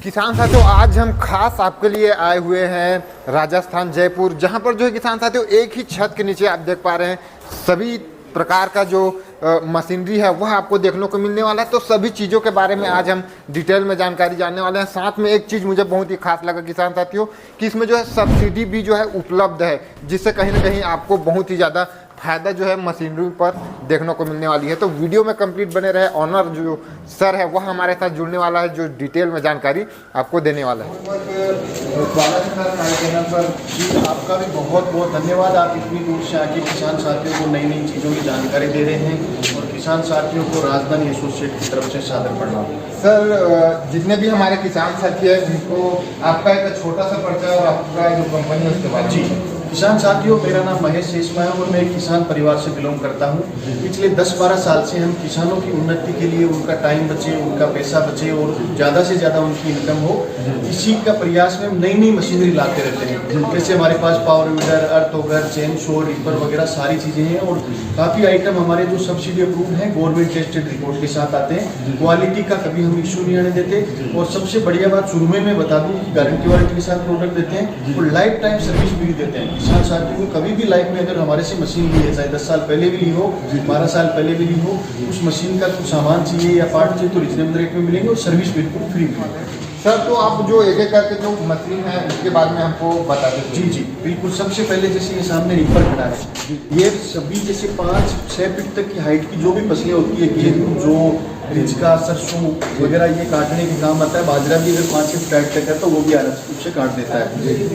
किसान साथियों, आज हम खास आपके लिए आए हुए हैं राजस्थान जयपुर, जहां पर जो है किसान साथियों एक ही छत के नीचे आप देख पा रहे हैं सभी प्रकार का जो मशीनरी है वह आपको देखने को मिलने वाला है। तो सभी चीज़ों के बारे में आज हम डिटेल में जानकारी जानने वाले हैं। साथ में एक चीज़ मुझे बहुत ही खास लगा किसान साथियों कि इसमें जो है सब्सिडी भी जो है उपलब्ध है, जिससे कहीं ना कहीं आपको बहुत ही ज़्यादा फायदा जो है मशीनरी पर देखने को मिलने वाली है। तो वीडियो में कंप्लीट बने रहे। ऑनर जो सर है वह हमारे साथ जुड़ने वाला है, जो डिटेल में जानकारी आपको देने वाला है। स्वागत है हमारे चैनल पर जी। आपका भी बहुत बहुत धन्यवाद। आप इतनी दूर से आके किसान साथियों को नई नई चीज़ों की जानकारी दे रहे हैं और किसान साथियों को राजधानी एसोसिएट की तरफ से सादर प्रणाम। सर, जितने भी हमारे किसान साथी हैं उनको आपका एक छोटा सा परिचय और आपका जो कंपनी है उसके बारे में। जी किसान साथियों, मेरा नाम महेश शेषमा है और मैं एक किसान परिवार से बिलोंग करता हूं। पिछले 10-12 साल से हम किसानों की उन्नति के लिए उनका टाइम बचे, उनका पैसा बचे और ज़्यादा से ज़्यादा उनकी इनकम हो, इसी का प्रयास में हम नई नई मशीनरी लाते रहते हैं। जैसे हमारे पास पावर वीडर, अर्थ ऑगर, चेन शो, रीपर वगैरह सारी चीज़ें हैं और काफ़ी आइटम हमारे जो सब्सिडी अप्रूव हैं, गवर्नमेंट टेस्टेड रिपोर्ट के साथ आते हैं। क्वालिटी का कभी हम इशू नहीं आने देते और सबसे बढ़िया बात शुरू में मैं बता दूँ कि गारंटी वारंटी के साथ प्रोडक्ट देते हैं और लाइफ टाइम सर्विस भी देते हैं। किसान साथियों को कभी भी लाइफ में अगर हमारे से मशीन ली है, चाहे 10 साल पहले भी ली हो, 12 साल पहले भी ली हो, उस मशीन का कुछ सामान चाहिए या पार्ट चाहिए तो रिजनेबल रेट में मिलेंगे और सर्विस बिल्कुल फ्री मिलेगी। सर, तो आप जो एक एक करके जो मशीन है उसके बारे में हमको बता दीजिए। जी बिल्कुल। सबसे पहले जैसे ये सामने रीपर खड़ा है, ये सभी जैसे 5-6 फीट तक की हाइट की जो भी फसलें होती है, गेहूँ, जो रिचका, सरसों वगैरह, ये काटने के काम आता है। बाजरा भी अगर 5 फीट हाइट तक है तो वो भी आराम से काट देता है।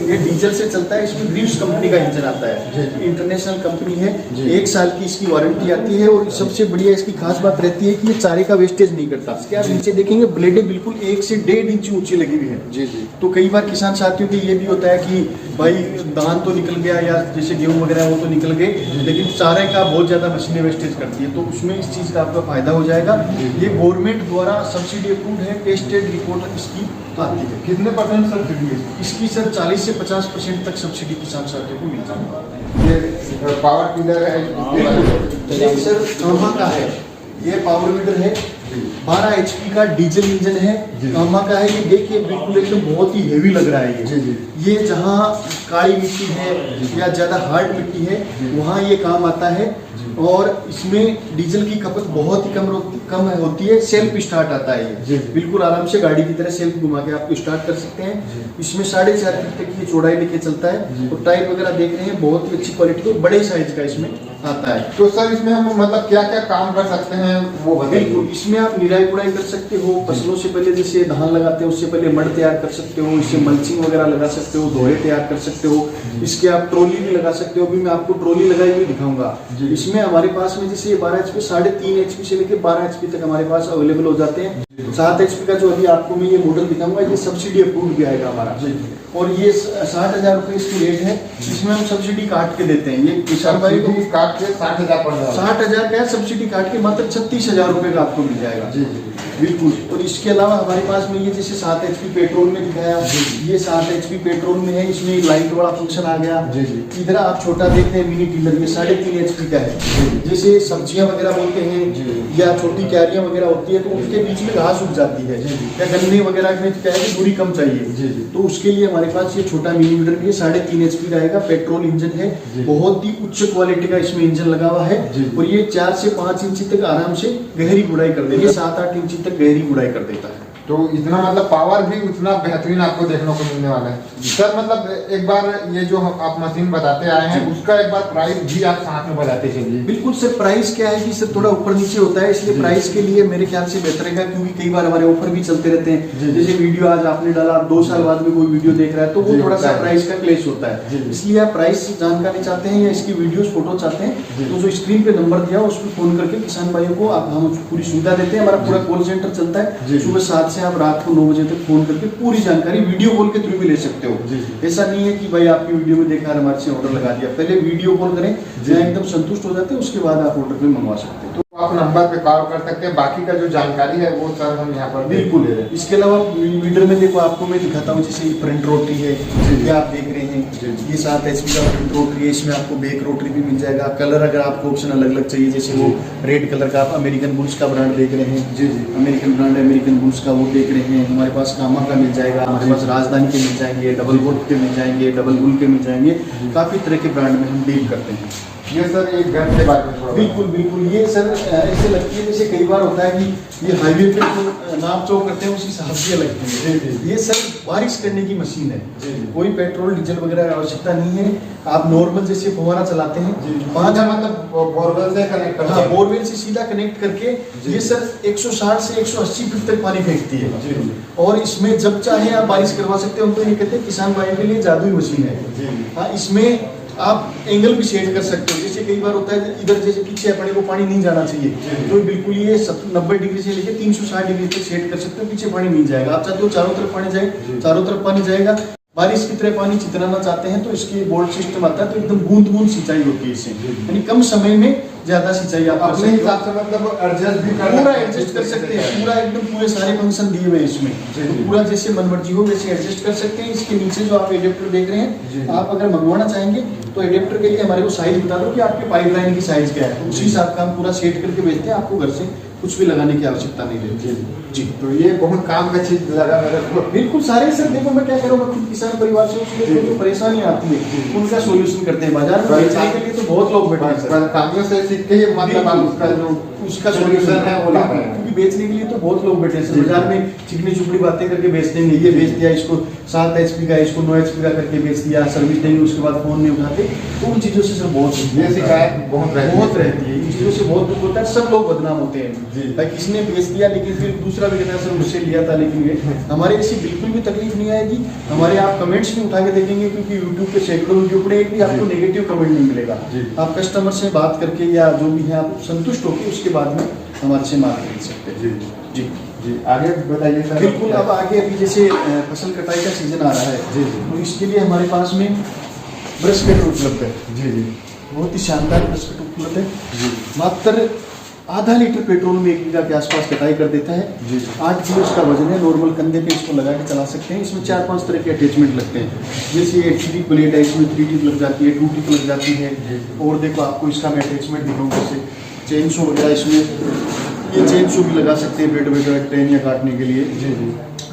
ये डीजल से चलता है। इसमें ग्रीव्स कंपनी का इंजन आता है, इंटरनेशनल कंपनी है। 1 साल की इसकी वारंटी आती है और सबसे बढ़िया इसकी खास बात रहती है कि ये चारे का वेस्टेज नहीं करता। इसके आप नीचे देखेंगे ब्लेडें बिल्कुल 1 से 1.5 इंच ऊंची लगी हुई है। जी। तो कई बार किसान साथियों के ये भी होता है कि भाई धान तो निकल गया या जैसे गेहूँ वगैरह वो तो निकल गए, लेकिन चारे का बहुत ज़्यादा मशीनें वेस्टेज करती है, तो उसमें इस चीज़ का आपका फायदा हो जाएगा। ये गवर्नमेंट द्वारा सब्सिडी अप्रूव्ड है, टेस्टेड रिपोर्ट इसकी आती है। कितने परसेंट सब्सिडी है इसकी? सर 40 से 50% तक सब्सिडी किसान साथियों को मिलती है। ये पावर टिलर है, ये सर कामा का है, ये पावर वीडर है, 12 HP का डीजल इंजन है, कामा का है। ये देखिए बिल्कुल एकदम बहुत ही हेवी लग रहा है ये जहाँ काली मिट्टी है या ज़्यादा हार्ड मिट्टी है वहाँ ये काम आता है और इसमें डीजल की खपत बहुत ही कम होती है। सेल्फ स्टार्ट आता है ये, बिल्कुल आराम से गाड़ी की तरह सेल्फ घुमा के आपको स्टार्ट कर सकते हैं। इसमें 4.5 फीट तक की चौड़ाई लेके चलता है और टायर वगैरह देख रहे हैं बहुत ही अच्छी क्वालिटी और बड़े साइज का इसमें आता है। तो सर इसमें हम मतलब क्या क्या काम कर सकते हैं वो बताइए। बिल्कुल, इसमें आप निराई गुड़ाई कर सकते हो, फसलों से पहले जैसे धान लगाते हैं उससे पहले मड तैयार कर सकते हो, इससे मल्चिंग वगैरह लगा सकते हो, दोहरे तैयार कर सकते हो, इसके आप ट्रॉली भी लगा सकते हो। अभी मैं आपको ट्रॉली लगाई हुई दिखाऊंगा। इसमें हमारे पास में जैसे 12 HP, 3.5 HP से लेकर 12 HP तक हमारे पास अवेलेबल हो जाते हैं। 7 HP का जो अभी आपको मैं ये मॉडल दिखाऊंगा, ये सब्सिडी अप्रूव्ड भी आएगा हमारा और ये 60,000 रुपये इसकी रेट है। इसमें हम सब्सिडी काट के देते हैं। ये किसान भाई को काट के 60,000 पड़ रहा है। 60,000 का है, सब्सिडी काट के मात्र 36,000 रुपये का आपको मिल जाएगा। बिल्कुल। और इसके अलावा हमारे पास में ये जैसे 7 HP पेट्रोल में दिखाया, ये 7 HP पेट्रोल में है। इसमें लाइट वाला फंक्शन आ गया। इधर आप छोटा देखते हैं मिनी टिलर, ये 3.5 HP का है। जैसे सब्जियां वगैरह बोलते हैं या छोटी क्यारियां वगैरह होती है तो उनके बीच में घास उग जाती है या गन्ने वगैरह में क्या है कि दूरी कम चाहिए, तो उसके लिए हमारे पास ये छोटा मिनी मीटर भी है। 3.5 HP का रहेगा, पेट्रोल इंजन है, बहुत ही उच्च क्वालिटी का इसमें इंजन लगा हुआ है और ये 4 से 5 इंच तक आराम से गहरी गुड़ाई कर देगा, 7-8 इंच तक गहरी गुड़ाई कर देता है। तो इतना मतलब पावर भी उतना बेहतरीन आपको देखने को मिलने वाला है। सर मतलब एक बार ये जो आप मशीन बताते आए हैं उसका एक बार प्राइस भी आप साथ में बताते चलिए। बिल्कुल सर, प्राइस क्या है कि सर थोड़ा ऊपर नीचे होता है, इसलिए प्राइस के लिए मेरे ख्याल से बेहतर रहेगा क्योंकि कई बार हमारे ऑफर भी चलते रहते हैं। जैसे वीडियो आज आपने डाला, 2 साल बाद में कोई वीडियो देख रहा है तो वो थोड़ा सा प्राइस का क्लेश होता है। इसलिए आप प्राइस जानकारी चाहते हैं या इसकी वीडियोस फोटो चाहते हैं तो जो स्क्रीन पे नंबर दिया उस पर फोन करके किसान भाइयों को हम पूरी सुविधा देते हैं। हमारा पूरा कॉल सेंटर चलता है सुबह 7 से आप रात को 9 बजे तक फोन करके पूरी जानकारी वीडियो कॉल के थ्रू भी ले सकते हो। ऐसा नहीं है कि भाई आपकी वीडियो में देखा हमारे से ऑर्डर लगा दिया, पहले वीडियो कॉल करें, जहाँ एकदम संतुष्ट हो जाते हैं उसके बाद आप ऑर्डर पे मंगवा सकते हो। तो आप नंबर पे कॉल कर सकते हैं, बाकी का जो जानकारी है वो सर हम यहाँ पर बिल्कुल है। इसके अलावा वीडियो में देखो आपको मैं दिखाता हूँ, जैसे फ्रंट रोटरी है, ये आप देख रहे हैं, ये 7 HP का फ्रंट रोटरी है, इसमें आपको बैक रोटरी भी मिल जाएगा। कलर अगर आपको ऑप्शन अलग अलग चाहिए, जैसे वो रेड कलर का आप अमेरिकन बुल्स का ब्रांड देख रहे हैं, जी अमेरिकन ब्रांड अमेरिकन बुल्स का वो देख रहे हैं। हमारे पास कामा का मिल जाएगा, हमारे पास राजधानी के मिल जाएंगे, डबल वोट के मिल जाएंगे, डबल बुल के मिल जाएंगे, काफ़ी तरह के ब्रांड में हम डील करते हैं। ये सर एक गन के बारे में थोड़ा बिल्कुल बिल्कुल, ये सर ऐसे लगती है जैसे कई बार होता है कि ये हाईवे पे जो नाप चौक करते हैं उसी हिसाब से लगती है। ये सर बारिश करने की मशीन है, कोई पेट्रोल डीजल वगैरह आवश्यकता नहीं है। आप नॉर्मल जैसे फुहारा चलाते हैं, 5 मतलब बोरवेल से कनेक्ट करते हैं, बोरवेल से सीधा कनेक्ट करके ये सर 160 से 180 फीट तक पानी फेंकती है। और इसमें जब चाहे आप बारिश करवा सकते हो। हम तो ये कहते हैं किसान भाई के लिए जादुई मशीन है। हाँ, इसमें आप एंगल भी सेट कर सकते हो, जैसे कई बार होता है इधर जैसे पीछे अपने को पानी नहीं जाना चाहिए, तो बिल्कुल ये 90 डिग्री से लेकर 360 डिग्री तक सेट कर सकते हो, पीछे पानी नहीं जाएगा। आप चाहते हो चारों तरफ पानी जाए, चारों तरफ पानी जाएगा। बारिश की तरह पानी चितराना चाहते हैं तो इसके बोल्ट सिस्टम आता है, तो एकदम बूंद बूंद सिंचाई होती है इससे, यानी कम समय में ज्यादा सिंचाई आप अपने हिसाब से मतलब एडजस्ट भी पूरा एडजस्ट कर सकते हैं, पूरा एकदम पूरे सारे फंक्शन दिए हुए हैं इसमें, तो पूरा जैसे मनमर्जी हो वैसे एडजस्ट कर सकते हैं। इसके नीचे जो आप एडेप्टर देख रहे हैं, आप अगर मंगवाना चाहेंगे तो एडेप्टर के लिए हमारे को साइज बता दो कि आपके पाइपलाइन की साइज क्या है, तो उसी हिसाब का हम पूरा सेट करके भेजते हैं, आपको घर से कुछ भी लगाने की आवश्यकता नहीं रहती जी। तो ये बहुत काम का चीज लगा मेरे को। बिल्कुल सारे सर देखो मैं क्या करूँ, मैं खुद किसान परिवार से, उसमें जो परेशानी आती है उनका सोल्यूशन करते हैं। बाजार में बेचने के लिए तो बहुत लोग बैठे हैं सर, कामियों से सीख के ही मतलब आप उसका सोल्यूशन है वो ला रहे हैं, क्योंकि बेचने के लिए तो बहुत लोग बैठे हैं बाजार में, चिकनी चुपड़ी बातें करके बेच देंगे, ये बेच दिया, इसको 7 HP का, इसको 9 HP का करके बेच दिया, सर्विस देंगे उसके बाद फोन नहीं उठाते, तो उन चीजों से सर बहुत ये शिकायत बहुत रहती है। इन चीजों से बहुत दुख होता है, सब लोग बदनाम होते हैं भाई, किसने बेच दिया, लेकिन फिर दूसरा भी कहता है सर मुझसे लिया था। लेकिन ये हमारे ऐसी बिल्कुल भी तकलीफ नहीं आएगी, हमारे आप कमेंट्स भी उठा के देखेंगे, क्योंकि यूट्यूब पे सैकड़ों वीडियो पड़े, एक भी आपको नेगेटिव कमेंट नहीं मिलेगा। आप कस्टमर से बात करके या जो भी है आप संतुष्ट होकर उसके बाद में हमारे से माल खरीद सकते हैं। जी जी आगे बताइए सर। बिल्कुल, अब आगे अभी जैसे फसल कटाई का सीजन आ रहा है, तो इसके लिए हमारे पास में ब्रश कटर उपलब्ध है। जी बहुत ही शानदार ब्रश कटर उपलब्ध है। मात्र आधा लीटर पेट्रोल में 1 बीघा के आसपास कटाई कर देता है। 8 किलो इसका वजन है। नॉर्मल कंधे पे इसको लगा के चला सकते हैं। इसमें 4-5 तरह के अटैचमेंट लगते हैं, जैसे ये 3 प्लेट है, इसमें 3 टिप लग जाती है, 2 टिप लग जाती है। और देखो आपको इसका मैं अटैचमेंट दिखाऊँ, जैसे चेन शो वगैरह, इसमें ये चेन शो भी लगा सकते हैं ब्रेड वगैरह ट्रेन या काटने के लिए।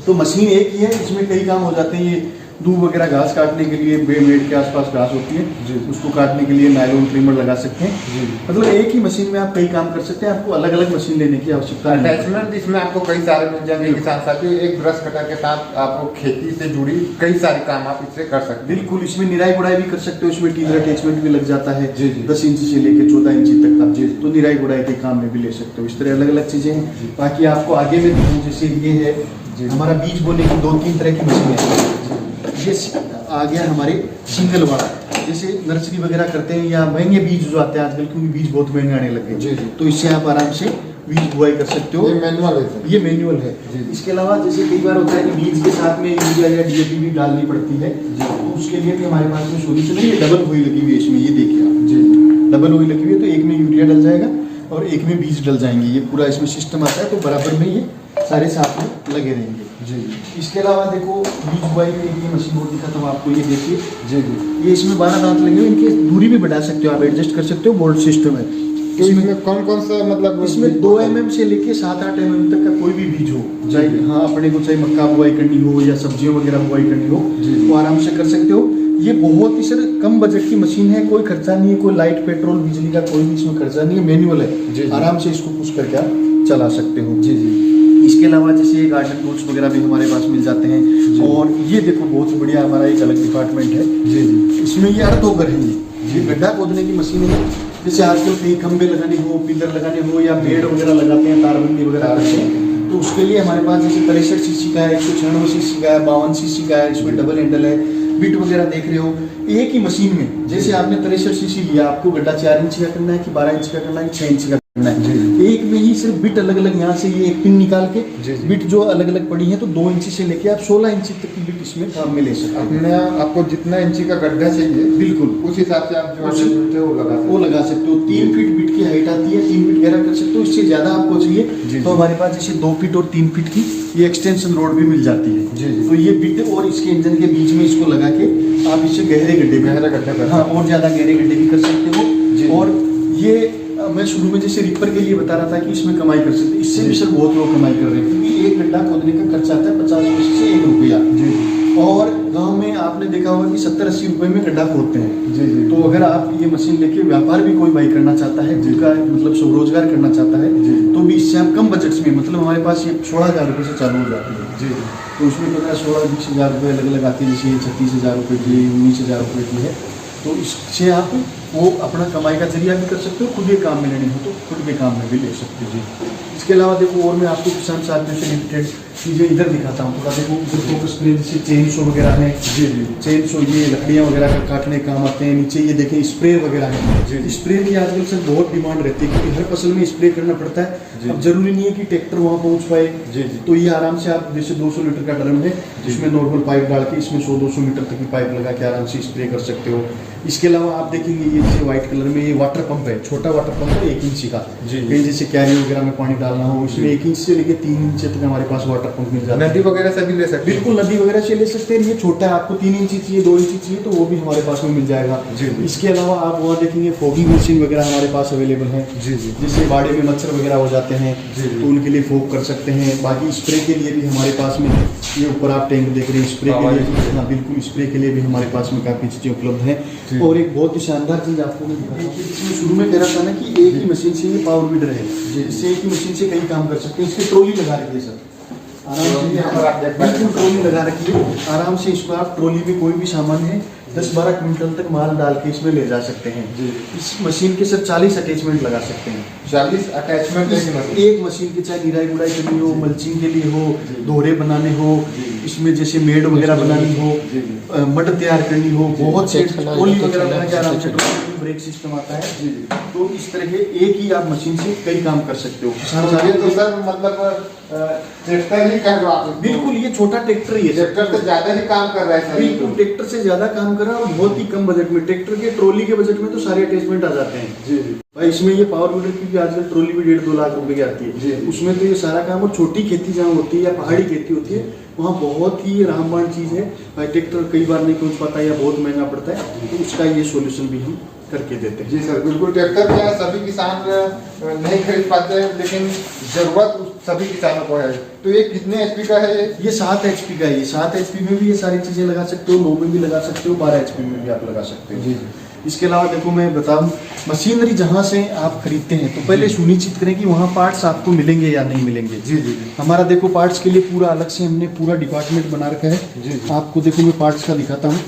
तो मशीन एक ही है, इसमें कई काम हो जाते हैं। ये दूब वगैरह घास काटने के लिए, बेड के आसपास घास होती है उसको काटने के लिए नायलॉन ट्रिमर लगा सकते हैं। मतलब एक ही मशीन में आप कई काम कर सकते हैं, आपको अलग अलग मशीन लेने की आवश्यकता नहीं। अटैचमेंट इसमें आपको कई सारे मिल जाएंगे, किसान साथियों। एक ब्रश कटर के साथ आपको खेती से जुड़ी कई सारे काम आप इससे कर सकते हैं। बिल्कुल, इसमें निराई गुड़ाई भी कर सकते हो, इसमें टीजर अटैचमेंट भी लग जाता है 10 इंच से लेकर 14 इंच तक का, तो निराई गुड़ाई के काम में भी ले सकते हो। इस तरह अलग अलग चीजें हैं। बाकी आपको आगे में दिखाऊं, जैसे ये है हमारा बीज बोने की 2-3 तरह की मशीन है। ये आ गया हमारे सिंगल वाला, जैसे नर्सरी वगैरह करते हैं या महंगे बीज जो आते हैं आजकल, क्योंकि बीज बहुत महंगे आने लगे हैं, तो इससे आप आराम से बीज बुआई कर सकते हो। ये मैनुअल है, ये मैनुअल है। इसके अलावा जैसे कई बार होता है कि बीज के साथ में यूरिया या DAP भी डालनी पड़ती है, तो उसके लिए भी हमारे पास में सोल्यूशन है। ये डबल हुई लगी हुई है इसमें, ये देखिए आप, डबल हुई लगी हुई है, तो एक में यूरिया डल जाएगा और एक में बीज डल जाएंगे। ये पूरा इसमें सिस्टम आता है, तो बराबर में ये सारे साथ में लगे रहेंगे। इसके अलावा देखो बीज बुआई के लिए मशीन और दिखाता हूँ आपको, ये देखिए ये इसमें 12 दांत लगे हुए, इनकी दूरी भी बढ़ा सकते हो आप, एडजस्ट कर सकते हो, बोल्ट सिस्टम है। तो इसमें कौन कौन सा मतलब इसमें 2 mm से लेके 7-8 mm तक का कोई भी बीज हो, चाहे हाँ अपने को चाहे मक्का बुआई करनी हो या सब्जियों वगैरह बुआई करनी हो, वो आराम से कर सकते हो। ये बहुत ही सर कम बजट की मशीन है, कोई खर्चा नहीं है, कोई लाइट पेट्रोल बिजली का कोई भी इसमें खर्चा नहीं है, मैनुअल है, आराम से इसको पुश करके आप चला सकते हो। इसके अलावा जैसे गार्डन टूल्स वगैरह भी हमारे पास मिल जाते हैं। और ये देखो बहुत बढ़िया हमारा एक अलग डिपार्टमेंट है, इसमें ये अर्थ है, ये गड्ढा खोदने की मशीन है। जैसे आजकल कहीं खंबे लगाने हो, पिलर लगाने हो या बेड वगैरह लगाते हैं, तारबंदी वगैरह करते हैं, तो उसके लिए हमारे पास जैसे 63 cc का है, 196 cc का है, 52 cc का है, इसमें डबल हैंडल है। बिट वगैरह देख रहे हो, एक ही मशीन में जैसे आपने 63 cc लिया, आपको गड्ढा 4 इंच का करना है कि 12 इंच का करना है कि 6 इंच का एक में ही सिर्फ बिट अलग अलग यहाँ से ये एक पिन निकाल के बिट जो अलग अलग पड़ी है तो 2 इंची से लेके आप 16 इंची तक की बिट इसमें काम में ले सकते हैं। अपने आपको जितना इंची का गड्ढा चाहिए बिल्कुल उस हिसाब से आप जो है वो लगा सकते हो। 3 फीट बिट की हाइट आती है, 3 फीट गहरा कर सकते हो। इससे ज्यादा आपको चाहिए तो हमारे पास जैसे 2 फीट और 3 फीट की ये एक्सटेंशन रोड भी मिल जाती है। तो ये बिट और इसके इंजन के बीच में इसको लगा के आप इससे गहरा गड्ढे हाँ और ज्यादा गहरे गड्ढे भी कर सकते हो। और ये मैं शुरू में जैसे रिपर के लिए बता रहा था कि इसमें कमाई कर सकते हैं, इससे भी सर बहुत लोग कमाई कर रहे हैं क्योंकि एक गड्ढा खोदने का खर्चा आता है 50 पैसे से 1 रुपया। और गांव में आपने देखा होगा कि 70-80 रुपए में गड्ढा खोदते हैं। तो अगर आप ये मशीन लेके व्यापार भी कोई भाई करना चाहता है जिनका मतलब स्वरोजगार करना चाहता है तो भी इससे आप कम बजट में मतलब हमारे पास ये 16,000 रुपये से चालू हो जाती है। तो उसमें 15-16-20 हज़ार रुपये अलग अलग आती है। जैसे ये 36,000 रुपये की 19,000 रुपये की है। तो इससे आप वो अपना कमाई का जरिया भी कर सकते हो, खुद के काम में लेने हो तो खुद के काम में भी ले सकते हो। इसके अलावा देखो और मैं आपको किसान साथियों से रिलेटेड चीज़ें इधर दिखाता हूँ। थोड़ा देखो उधर फोकस करिए, जैसे चेन शो वगैरह है। चेन शो ये लकड़ियाँ वगैरह का काटने काम आते हैं। नीचे ये देखें स्प्रे वगैरह है। स्प्रे की आजकल सर बहुत डिमांड रहती है क्योंकि हर फसल में स्प्रे करना पड़ता है। अब जरूरी नहीं है कि ट्रैक्टर वहाँ पहुँच पाए। तो ये आराम से आप जैसे 200 लीटर का ड्रम है जिसमें नॉर्मल पाइप डाल के इसमें 100-200 मीटर तक की पाइप लगा के आराम से स्प्रे कर सकते हो। इसके अलावा आप देखेंगे ये जैसे व्हाइट कलर में ये वाटर पंप है, छोटा वाटर पंप है 1 इंची का। कहीं जैसे कैरी वगैरह में पानी डालना हो इसमें 1 इंच से लेके 3 इंच तक हमारे पास वाटर पंप मिल जाता है। नदी वगैरह से भी ले सकते हैं। बिल्कुल नदी वगैरह से ले सकते हैं। ये छोटा है, आपको 3 इंची चाहिए 2 इंची चाहिए तो वो भी हमारे पास में मिल जाएगा। इसके अलावा आप वहाँ देखेंगे फॉगिंग मशीन वगैरह हमारे पास अवेलेबल है। जिससे बाड़े में मच्छर वगैरह हो जाते हैं तो उनके लिए फॉग कर सकते हैं। बाकी स्प्रे के लिए भी हमारे पास में ये ऊपर आप टैंक देख रहे हैं स्प्रे के लिए। हाँ बिल्कुल स्प्रे के लिए भी हमारे पास में काफ़ी चीज़ें उपलब्ध हैं। और एक बहुत ही शानदार चीज़ आपको मैं दिखा रहा हूँ, इसमें शुरू में कह रहा था ना कि एक ही मशीन से ये पावर वीडर है, इससे एक ही मशीन से कई काम कर सकते हैं। इसकी ट्रॉली लगा रखी है सर, आराम से बिल्कुल ट्रॉली लगा रखी है। आराम से इसको आप ट्रॉली में कोई भी सामान है 10-12 क्विंटल तक माल डाल के इसमें ले जा सकते हैं। इस मशीन के सर 40 अटैचमेंट लगा सकते हैं। 40 अटैचमेंट एक मशीन के चाहे निराई गुड़ाई करनी हो, मल्चिंग के लिए हो, दोहरे बनाने हो, इसमें जैसे मेड वगैरह बनानी हो, मड तैयार करनी हो, बहुत से ट्रॉली वगैरह लगा के आराम से ब्रेक सिस्टम आता है। तो इस तरह के एक ही आप मशीन से कई काम कर सकते हो। तो सर मतलब ट्रैक्टर ही कह लो आप। बिल्कुल ये छोटा ट्रैक्टर ही है, ट्रैक्टर से ज्यादा ही काम कर रहा है। बिल्कुल ट्रैक्टर से ज्यादा काम कर रहा है और बहुत ही कम बजट में। ट्रैक्टर के ट्रॉली के बजट में तो सारे अटैचमेंट आ जाते हैं। भाई इसमें ये पावर वीडर की भी आजकल ट्रॉली भी 1.5-2 लाख रुपए की आती है। उसमें तो ये सारा काम, और छोटी खेती जहाँ होती है या पहाड़ी खेती होती है वहाँ बहुत ही रामबाण चीज़ है। भाई ट्रैक्टर कई बार नहीं पहुँच पाता या बहुत महंगा पड़ता है तो उसका ये सोल्यूशन भी हम करके देते हैं। जी सर बिल्कुल। ट्रैक्टर क्या है सभी किसान नहीं खरीद पाते हैं लेकिन जरूरत सभी किसानों को है। तो ये कितने HP का है? ये 7 HP का है। ये 7 HP में भी ये सारी चीज़ें लगा सकते हो, 9 में भी लगा सकते हो, 12 HP में भी आप लगा सकते हो। जी। इसके अलावा देखो मैं बताऊं, मशीनरी जहाँ से आप खरीदते हैं तो पहले सुनिश्चित करें कि वहाँ पार्ट्स आपको मिलेंगे या नहीं मिलेंगे। जी। हमारा देखो पार्ट्स के लिए पूरा अलग से हमने पूरा डिपार्टमेंट बना रखा है। जी। आपको देखो मैं पार्ट्स का दिखाता हूँ।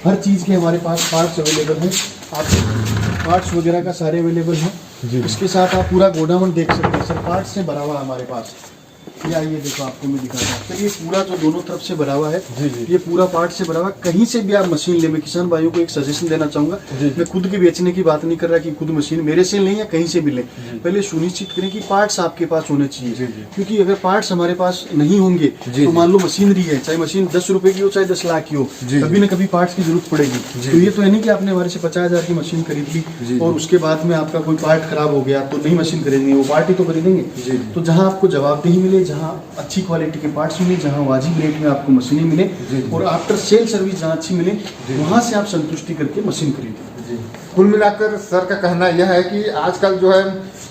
हर चीज़ के हमारे पास पार्ट्स अवेलेबल हैं। आप पार्ट्स वगैरह का सारे अवेलेबल हैं। इसके साथ आप पूरा गोडाउन देख सकते हैं सर, पार्ट्स से भरा हुआ हमारे पास। या ये देखो आपको मैं दिखाता हूँ। चलिए पूरा जो दोनों तरफ से भरा हुआ है ये पूरा पार्ट से भरा हुआ। कहीं से भी आप मशीन ले, मैं किसान भाइयों को एक सजेशन देना चाहूँगा, मैं खुद के बेचने की बात नहीं कर रहा कि खुद मशीन मेरे से लें या कहीं से भी लें, पहले सुनिश्चित करें कि पार्ट्स आपके पास होने चाहिए। क्योंकि अगर पार्ट्स हमारे पास नहीं होंगे तो मान लो मशीनरी है, चाहे मशीन 10 रुपए की हो चाहे 10 लाख की हो, कभी ना कभी पार्ट्स की जरूरत पड़ेगी। तो ये तो है नहीं कि आपने हमारे से 50,000 की मशीन खरीद ली और उसके बाद में आपका कोई पार्ट खराब हो गया तो नई मशीन खरीदेंगे, वो पार्ट ही तो खरीदेंगे। तो जहाँ आपको जवाबदेही मिले, जहाँ अच्छी क्वालिटी के पार्ट्स मिले, जहाँ वाजिब रेट में आपको मशीनें मिले और आफ्टर सेल सर्विस जहाँ अच्छी मिले, वहाँ से आप संतुष्टि करके मशीन खरीदें। कुल मिलाकर सर का कहना यह है कि आजकल जो है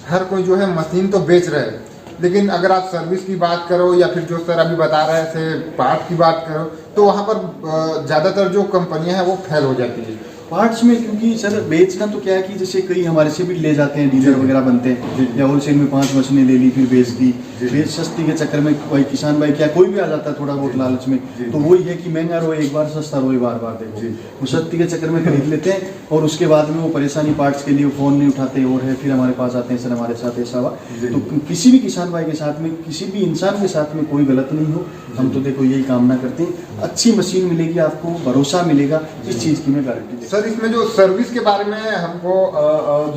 हर कोई जो है मशीन तो बेच रहे हैं, लेकिन अगर आप सर्विस की बात करो या फिर जो सर अभी बता रहे थे पार्ट की बात करो तो वहाँ पर ज़्यादातर जो कंपनियाँ हैं वो फेल हो जाती है पार्ट्स में। क्योंकि सर बेचना तो क्या है कि जैसे कई हमारे से भी ले जाते हैं, डीलर वगैरह बनते हैं या होलसेल में 5 मशीनें ले ली फिर बेच दी, रेट सस्ती के चक्कर में कोई किसान भाई क्या कोई भी आ जाता है थोड़ा बहुत लालच में, तो वही है कि महंगा रोए एक बार, सस्ता रोए बार बार। देखो वो सस्ती के चक्कर में खरीद लेते हैं और उसके बाद में वो परेशानी पार्ट्स के लिए फ़ोन नहीं उठाते और है फिर हमारे पास आते हैं, सर हमारे साथ ऐसा हुआ। तो किसी भी किसान भाई के साथ में, किसी भी इंसान के साथ में कोई गलत नहीं हो, हम तो देखो यही कामना करते हैं। अच्छी मशीन मिलेगी आपको, भरोसा मिलेगा, इस चीज़ की मैं गारंटी देता हूं। सर इसमें जो सर्विस के बारे में हमको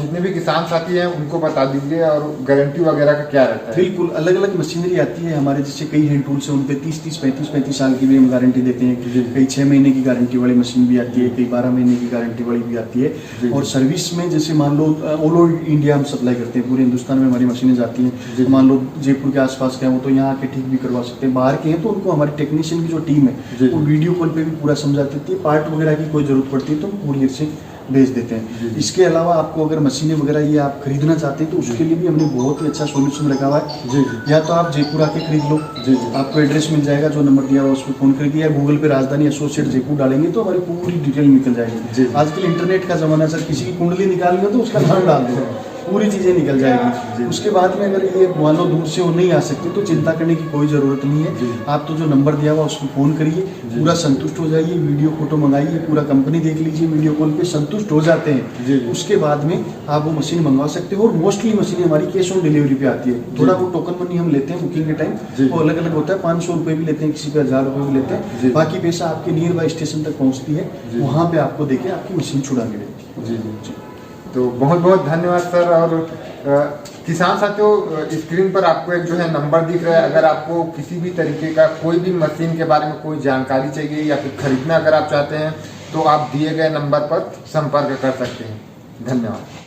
जितने भी किसान साथी हैं उनको बता दीजिए, और गारंटी वगैरह का क्या रहता है? बिल्कुल अलग अलग मशीनरी आती है हमारे, जैसे कई हैंड टूल्स हैं उन पे 30-35 साल की भी हम गारंटी देते हैं, कई 6 महीने की गारंटी वाली मशीन भी आती है, कई 12 महीने की गारंटी वाली भी आती है। और सर्विस में जैसे मान लो ऑल ओवर इंडिया हम सप्लाई करते हैं, पूरे हिंदुस्तान में हमारी मशीनें जाती हैं। मान लो जयपुर के आसपास के हैं वो तो यहाँ आके ठीक भी करवा सकते हैं, बाहर के हैं तो उनको हमारी टेक्नीशियन की जो टीम है वो वीडियो कॉल पे भी पूरा समझा देती है, पार्ट वगैरह की कोई जरूरत पड़ती है तो कुरियर से भेज देते हैं। इसके अलावा आपको अगर मशीनें वगैरह ये आप खरीदना चाहते हैं तो उसके लिए भी हमने बहुत ही अच्छा सॉल्यूशन रखा हुआ है। या तो आप जयपुर आके खरीद लो, आपको एड्रेस मिल जाएगा जो नंबर दिया हुआ उस पर फोन करके, या गूगल पे राजधानी एसोसिएट जयपुर डालेंगे तो हमारी पूरी डिटेल निकल जाएगी। आजकल इंटरनेट का जमाना सर, किसी की कुंडली निकालनी हो तो उसका नाम डाल दो, पूरी चीज़ें निकल जाएगी। उसके बाद में अगर ये मान लो दूर से वो नहीं आ सकते तो चिंता करने की कोई ज़रूरत नहीं है। आप तो जो नंबर दिया हुआ उसको फ़ोन करिए, पूरा संतुष्ट हो जाइए, वीडियो फोटो मंगाइए, पूरा कंपनी देख लीजिए वीडियो कॉल पे, संतुष्ट हो जाते हैं उसके बाद में आप वो मशीन मंगवा सकते हो। और मोस्टली मशीनें हमारी कैश ऑन डिलीवरी पे आती है, थोड़ा वो टोकन मनी हम लेते हैं बुकिंग के टाइम, वो अलग अलग होता है, 500 रुपये भी लेते हैं, किसी पे 1000 रुपये भी लेते हैं, बाकी पैसा आपके नियर बाय स्टेशन तक पहुँचती है, वहाँ पर आपको देके आपकी मशीन छुड़ा के देती है। जी। तो बहुत बहुत धन्यवाद सर। और किसान साथियों, स्क्रीन पर आपको एक जो है नंबर दिख रहा है, अगर आपको किसी भी तरीके का कोई भी मशीन के बारे में कोई जानकारी चाहिए या फिर खरीदना अगर आप चाहते हैं तो आप दिए गए नंबर पर संपर्क कर सकते हैं। धन्यवाद।